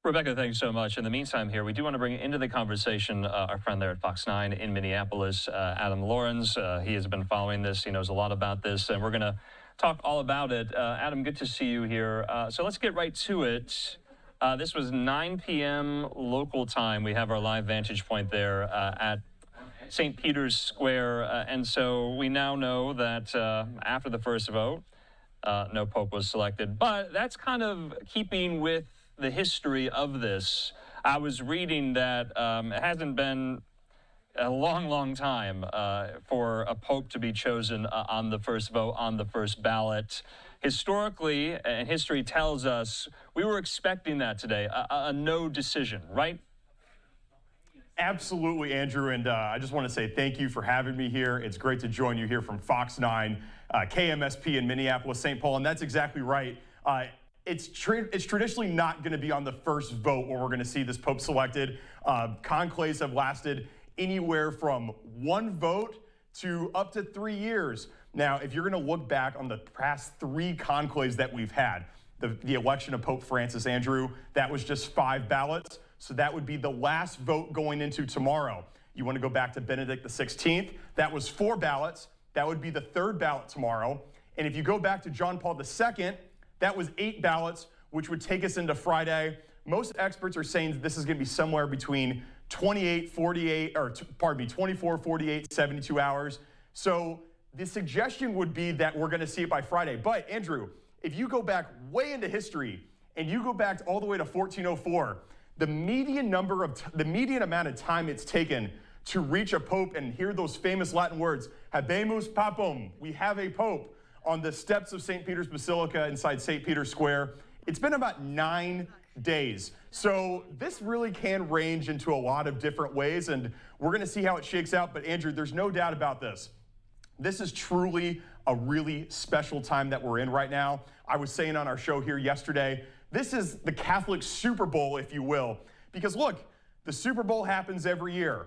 Rebecca, thanks so much. In the meantime here, we do want to bring into the conversation our friend there at Fox 9 in Minneapolis, Adam Llorenz. He has been following this. He knows a lot about this, and we're going to talk all about it. Adam, good to see you here. So let's get right to it. This was 9 p.m. local time. We have our live vantage point there at St. Peter's Square. And so we now know that after the first vote, no pope was selected. But that's kind of keeping with the history of this. I was reading that it hasn't been a long time for a pope to be chosen on the first vote, on the first ballot. Historically, and history tells us, we were expecting that today, a no decision, right? Absolutely, Andrew, and I just want to say thank you for having me here. It's great to join you here from Fox 9, KMSP in Minneapolis-St. Paul, and that's exactly right. It's traditionally not going to be on the first vote where we're going to see this pope selected. Conclaves have lasted anywhere from one vote to up to 3 years. Now, if you're going to look back on the past 3 conclaves that we've had, the election of Pope Francis, Andrew, that was just 5 ballots. So that would be the last vote going into tomorrow. You want to go back to Benedict XVI, that was 4 ballots. That would be the 3rd ballot tomorrow. And if you go back to John Paul II, that was 8 ballots, which would take us into Friday. Most experts are saying this is going to be somewhere between 24, 48, 72 hours. So the suggestion would be that we're going to see it by Friday. But Andrew, if you go back way into history and you go back all the way to 1404, the median amount of time it's taken to reach a pope and hear those famous Latin words, habemus papum, we have a pope, on the steps of St. Peter's Basilica inside St. Peter's Square, it's been about 9 days. So this really can range into a lot of different ways, and we're going to see how it shakes out. But Andrew, there's no doubt about this. This is truly a really special time that we're in right now. I was saying on our show here yesterday, this is the Catholic Super Bowl, if you will, because look, the Super Bowl happens every year,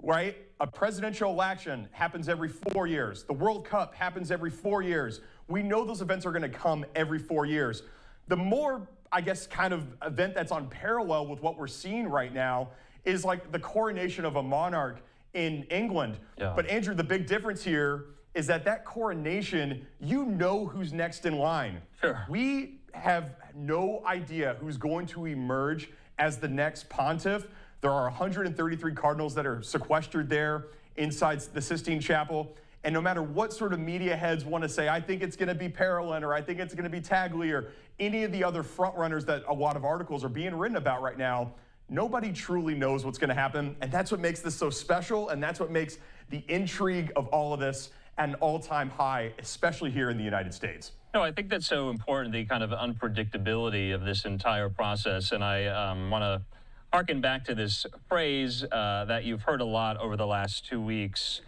right? A presidential election happens every 4 years. The World Cup happens every 4 years. We know those events are going to come every 4 years. The more, I guess, kind of event that's on parallel with what we're seeing right now is like the coronation of a monarch in England. Yeah. But Andrew, the big difference here is that coronation, you know who's next in line. Sure. We have no idea who's going to emerge as the next pontiff. There are 133 cardinals that are sequestered there inside the Sistine Chapel. And no matter what sort of media heads want to say, I think it's going to be Parolin, or I think it's going to be Tagley, or any of the other front runners that a lot of articles are being written about right now, nobody truly knows what's going to happen. And that's what makes this so special. And that's what makes the intrigue of all of this an all-time high, especially here in the United States. No, I think that's so important, the kind of unpredictability of this entire process. And I want to harken back to this phrase that you've heard a lot over the last 2 weeks.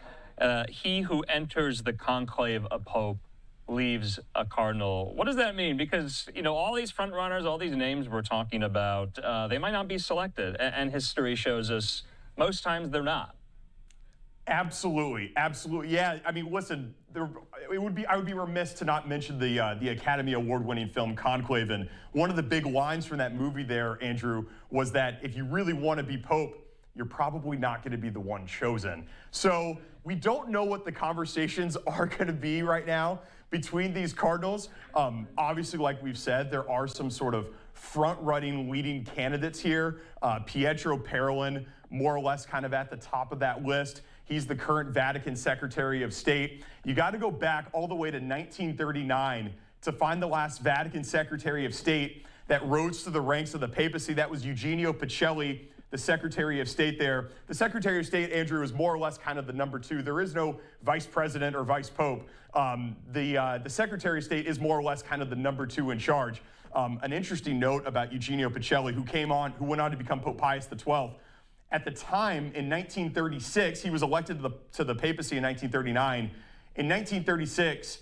He who enters the conclave a pope leaves a cardinal. What does that mean? Because, you know, all these front runners, all these names we're talking about, they might not be selected. And history shows us most times they're not. Absolutely, absolutely. Yeah, I mean, listen, I would be remiss to not mention the Academy Award-winning film Conclave. And one of the big lines from that movie there, Andrew, was that if you really want to be pope, you're probably not going to be the one chosen. So we don't know what the conversations are going to be right now between these cardinals. Obviously, like we've said, there are some sort of front-running leading candidates here. Pietro Parolin, more or less kind of at the top of that list. He's the current Vatican Secretary of State. You got to go back all the way to 1939 to find the last Vatican Secretary of State that rose to the ranks of the papacy. That was Eugenio Pacelli, the Secretary of State there. The Secretary of State, Andrew, is more or less kind of the number 2. There is no vice president or vice pope. The Secretary of State is more or less kind of the number 2 in charge. An interesting note about Eugenio Pacelli, who went on to become Pope Pius XII. At the time, in 1936, he was elected to the papacy in 1939. In 1936,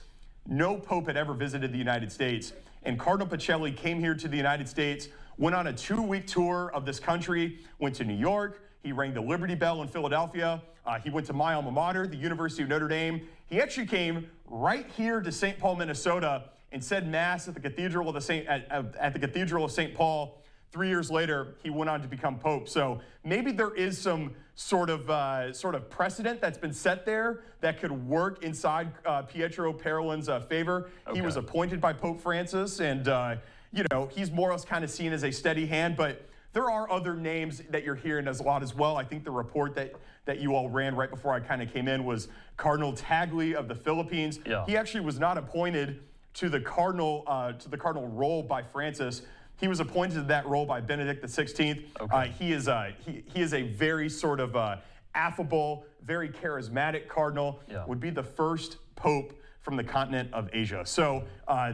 no pope had ever visited the United States. And Cardinal Pacelli came here to the United States, went on a 2-week tour of this country, went to New York. He rang the Liberty Bell in Philadelphia. He went to my alma mater, the University of Notre Dame. He actually came right here to St. Paul, Minnesota, and said Mass at the Cathedral of St. Paul 3 years later, he went on to become Pope. So maybe there is some sort of precedent that's been set there that could work inside Pietro Parolin's favor. Okay. He was appointed by Pope Francis, and you know, he's more or less kind of seen as a steady hand, but there are other names that you're hearing as a lot as well. I think the report that you all ran right before I kind of came in was Cardinal Tagle of the Philippines. Yeah. He actually was not appointed to the cardinal role by Francis. He was appointed to that role by Benedict XVI. Okay. He is a very sort of affable, very charismatic cardinal. Yeah. Would be the first pope from the continent of Asia. So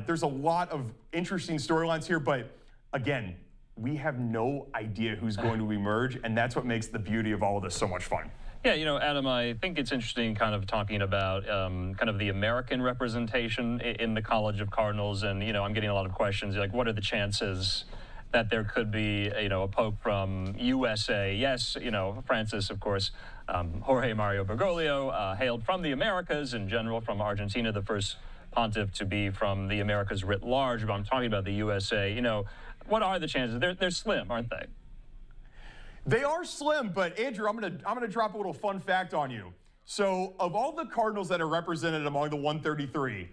there's a lot of interesting storylines here, but again, we have no idea who's going to emerge, and that's what makes the beauty of all of this so much fun. Yeah, you know, Adam, I think it's interesting kind of talking about kind of the American representation in the College of Cardinals. And, you know, I'm getting a lot of questions like, what are the chances that there could be, you know, a pope from USA? Yes, you know, Francis, of course, Jorge Mario Bergoglio, hailed from the Americas in general, from Argentina, the first pontiff to be from the Americas writ large. But I'm talking about the USA. You know, what are the chances? They're slim, aren't they? They are slim, but Andrew, I'm gonna drop a little fun fact on you. So, of all the Cardinals that are represented among the 133,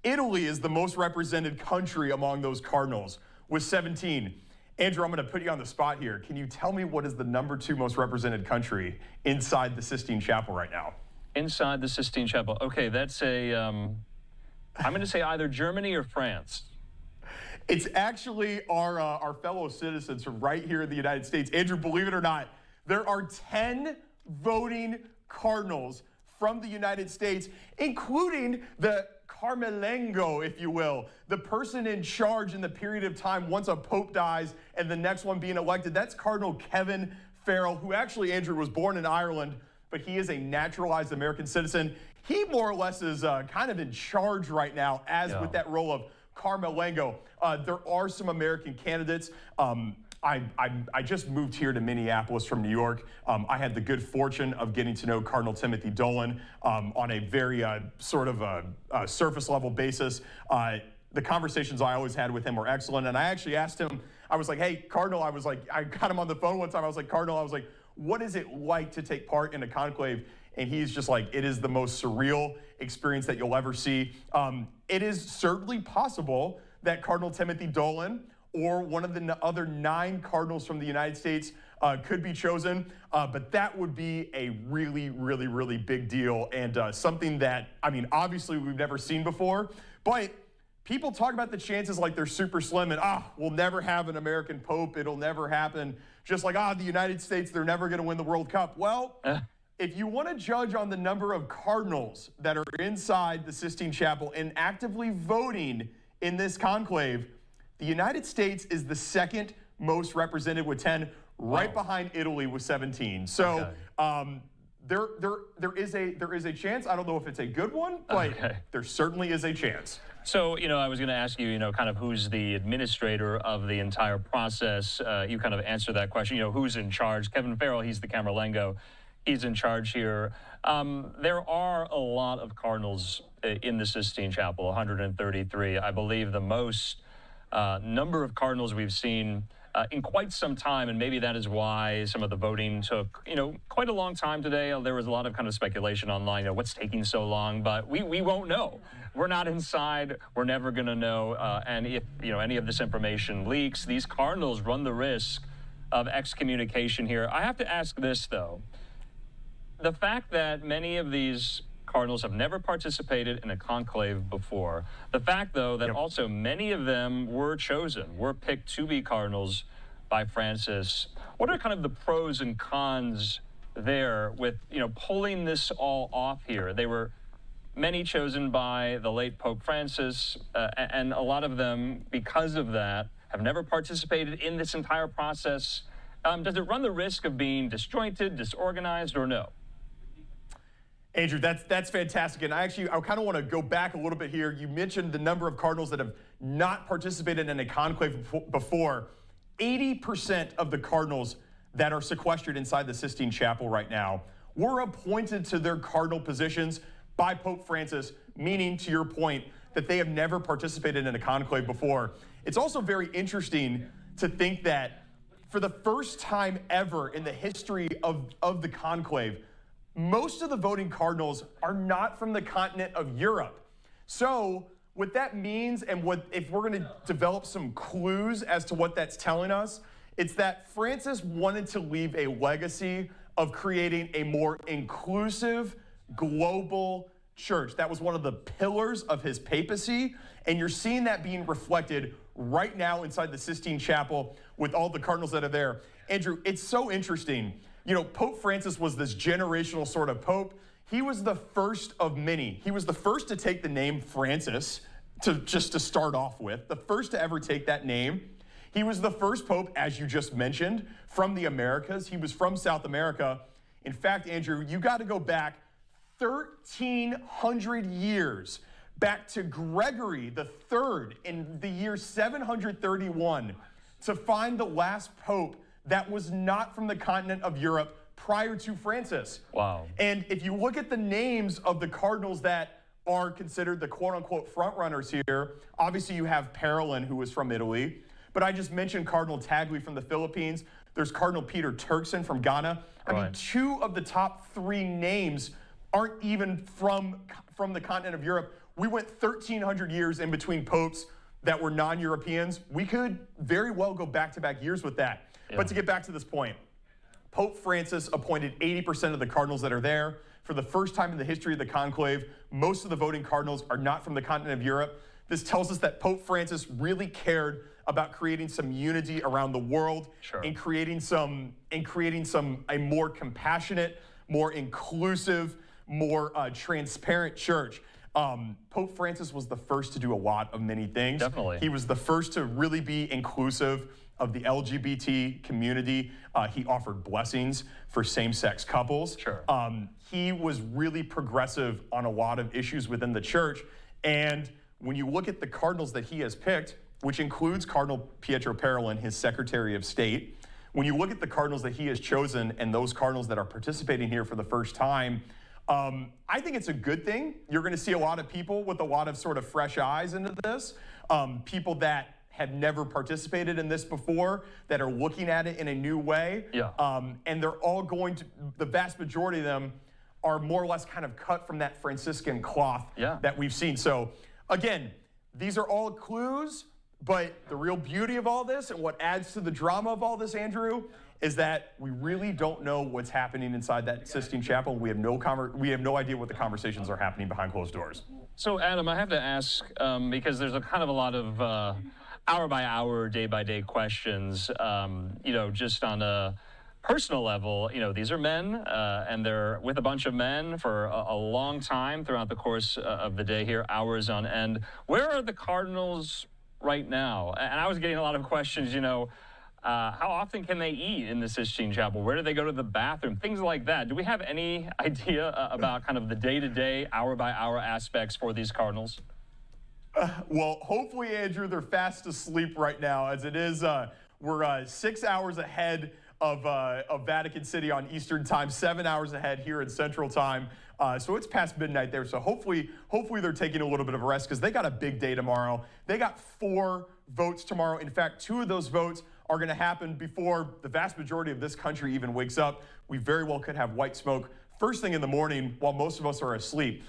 Italy is the most represented country among those Cardinals with 17. Andrew, I'm gonna put you on the spot here. Can you tell me what is the #2 most represented country inside the Sistine Chapel right now? Inside the Sistine Chapel. Okay, that's a. I'm gonna say either Germany or France. It's actually our fellow citizens from right here in the United States. Andrew, believe it or not, there are 10 voting cardinals from the United States, including the Carmelengo, if you will, the person in charge in the period of time once a pope dies and the next one being elected. That's Cardinal Kevin Farrell, who actually, Andrew, was born in Ireland, but he is a naturalized American citizen. He more or less is kind of in charge right now, as with that role of Carmelengo. There are some American candidates. I just moved here to Minneapolis from New York. I had the good fortune of getting to know Cardinal Timothy Dolan on a very sort of surface level basis. The conversations I always had with him were excellent. And I actually asked him, I was like, hey, Cardinal, I got him on the phone one time. I was like, Cardinal, what is it like to take part in a conclave? And he's just like, it is the most surreal experience that you'll ever see. It is certainly possible that Cardinal Timothy Dolan or one of the other 9 cardinals from the United States could be chosen. But that would be a really, really, really big deal, and something that, I mean, obviously we've never seen before. But people talk about the chances like they're super slim and, we'll never have an American pope. It'll never happen. Just like, the United States, they're never going to win the World Cup. Well, if you want to judge on the number of cardinals that are inside the Sistine Chapel and actively voting in this conclave, the United States is the second most represented with 10, right behind Italy with 17. So there is a chance. I don't know if it's a good one, but there certainly is a chance. So, you know, I was going to ask you, you know, kind of who's the administrator of the entire process. You kind of answered that question. You know, who's in charge? Kevin Farrell, he's the Camerlengo. He's in charge here. There are a lot of cardinals in the Sistine Chapel, 133. I believe the most number of cardinals we've seen in quite some time, and maybe that is why some of the voting took, you know, quite a long time today. There was a lot of kind of speculation online, you know, what's taking so long, but we won't know. We're not inside. We're never going to know. And if, you know, any of this information leaks, these cardinals run the risk of excommunication here. I have to ask this, though. The fact that many of these cardinals have never participated in a conclave before, the fact, though, that also many of them were chosen, were picked to be cardinals by Francis, what are kind of the pros and cons there with, you know, pulling this all off here? They were many chosen by the late Pope Francis, and a lot of them, because of that, have never participated in this entire process. Does it run the risk of being disjointed, disorganized, or no? Andrew, that's fantastic. And I kind of want to go back a little bit here. You mentioned the number of cardinals that have not participated in a conclave before. 80% of the cardinals that are sequestered inside the Sistine Chapel right now were appointed to their cardinal positions by Pope Francis, meaning, to your point, that they have never participated in a conclave before. It's also very interesting to think that for the first time ever in the history of the conclave, most of the voting cardinals are not from the continent of Europe. So what that means, and what if we're going to develop some clues as to what that's telling us, it's that Francis wanted to leave a legacy of creating a more inclusive, global church. That was one of the pillars of his papacy, and you're seeing that being reflected right now inside the Sistine Chapel with all the cardinals that are there. Andrew, it's so interesting. You know, Pope Francis was this generational sort of pope. He was the first of many. He was the first to take the name Francis, just to start off with, the first to ever take that name. He was the first pope, as you just mentioned, from the Americas. He was from South America. In fact, Andrew, you got to go back 1,300 years, back to Gregory III in the year 731, to find the last pope that was not from the continent of Europe prior to Francis. Wow. And if you look at the names of the cardinals that are considered the quote-unquote front-runners here, obviously you have Parolin, who was from Italy, but I just mentioned Cardinal Tagle from the Philippines. There's Cardinal Peter Turkson from Ghana. I mean, 2 of the top 3 names aren't even from the continent of Europe. We went 1,300 years in between popes that were non-Europeans. We could very well go back-to-back years with that. Yeah. But to get back to this point, Pope Francis appointed 80% of the cardinals that are there. For the first time in the history of the conclave, most of the voting cardinals are not from the continent of Europe. This tells us that Pope Francis really cared about creating some unity around the world, and creating a more compassionate, more inclusive, more transparent church. Pope Francis was the first to do a lot of many things. Definitely. He was the first to really be inclusive of the LGBT community. He offered blessings for same-sex couples. He was really progressive on a lot of issues within the church. And when you look at the cardinals that he has picked, which includes Cardinal Pietro Parolin, his Secretary of State, when you look at the cardinals that he has chosen and those cardinals that are participating here for the first time, I think it's a good thing. You're going to see a lot of people with a lot of sort of fresh eyes into this, people that have never participated in this before, that are looking at it in a new way. And they're all going to, the vast majority of them are more or less kind of cut from that Franciscan cloth that we've seen. So again, these are all clues, but the real beauty of all this and what adds to the drama of all this, Andrew, is that we really don't know what's happening inside that Sistine Chapel. We have no idea what the conversations are happening behind closed doors. So, Adam, I have to ask, because there's a kind of a lot of hour-by-hour, day-by-day questions, you know, just on a personal level. You know, these are men, and they're with a bunch of men for a long time throughout the course of the day here, hours on end. Where are the Cardinals right now? And I was getting a lot of questions, you know, how often can they eat in the Sistine Chapel? Where do they go to the bathroom? Things like that. Do we have any idea about kind of the day-to-day, hour-by-hour aspects for these Cardinals? Well, hopefully, Andrew, they're fast asleep right now, as it is. We're 6 hours ahead of Vatican City on Eastern Time, 7 hours ahead here in Central Time. So it's past midnight there. So hopefully they're taking a little bit of a rest, because they got a big day tomorrow. They got 4 votes tomorrow. In fact, 2 of those votes are going to happen before the vast majority of this country even wakes up. We very well could have white smoke first thing in the morning while most of us are asleep.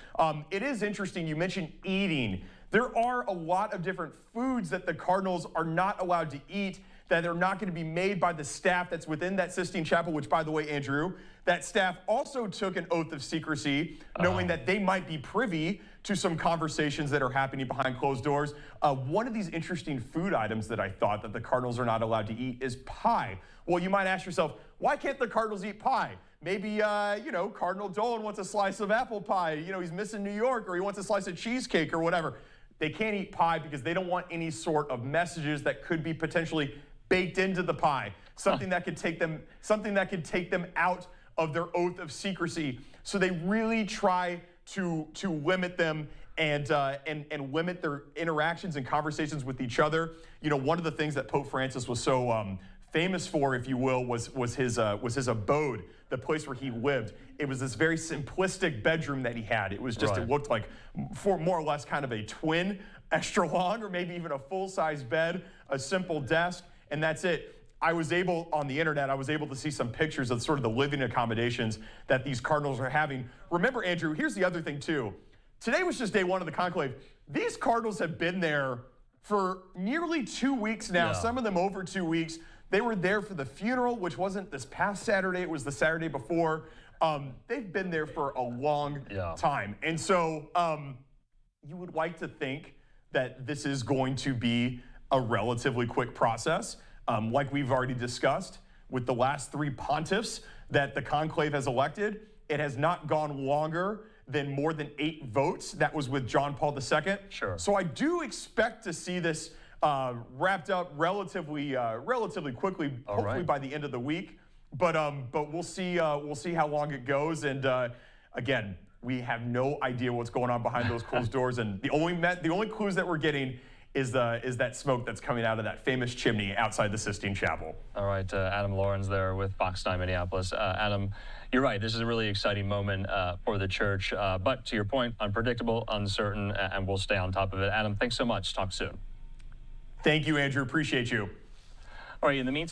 It is interesting. You mentioned eating. There are a lot of different foods that the Cardinals are not allowed to eat, that are not going to be made by the staff that's within that Sistine Chapel, which, by the way, Andrew, that staff also took an oath of secrecy, knowing that they might be privy to some conversations that are happening behind closed doors. One of these interesting food items that I thought that the Cardinals are not allowed to eat is pie. Well, you might ask yourself, why can't the Cardinals eat pie? Maybe, you know, Cardinal Dolan wants a slice of apple pie. You know, he's missing New York, or he wants a slice of cheesecake or whatever. They can't eat pie because they don't want any sort of messages that could be potentially baked into the pie, something that could take them out of their oath of secrecy. So they really try to limit them and limit their interactions and conversations with each other. You know, one of the things that Pope Francis was so famous for, if you will, was his abode, the place where he lived. It was this very simplistic bedroom that he had. It was just, it looked like more or less kind of a twin, extra long, or maybe even a full-size bed, a simple desk, and that's it. I was able, on the internet, I was able to see some pictures of sort of the living accommodations that these Cardinals are having. Remember, Andrew, here's the other thing, too. Today was just day one of the conclave. These Cardinals have been there for nearly 2 weeks now, some of them over 2 weeks. They were there for the funeral, which wasn't this past Saturday, it was the Saturday before. They've been there for a long time. And so you would like to think that this is going to be a relatively quick process. Like we've already discussed with the last 3 pontiffs that the conclave has elected, it has not gone longer than more than 8 votes. That was with John Paul II. Sure. So I do expect to see this wrapped up relatively quickly, hopefully by the end of the week. But we'll see how long it goes. And again, we have no idea what's going on behind those closed doors. And the only clues that we're getting is that smoke that's coming out of that famous chimney outside the Sistine Chapel. All right, Adam Llorenz there with Fox 9 Minneapolis. Adam, you're right. This is a really exciting moment for the church. But to your point, unpredictable, uncertain, and we'll stay on top of it. Adam, thanks so much. Talk soon. Thank you, Andrew. Appreciate you. All right, in the meantime,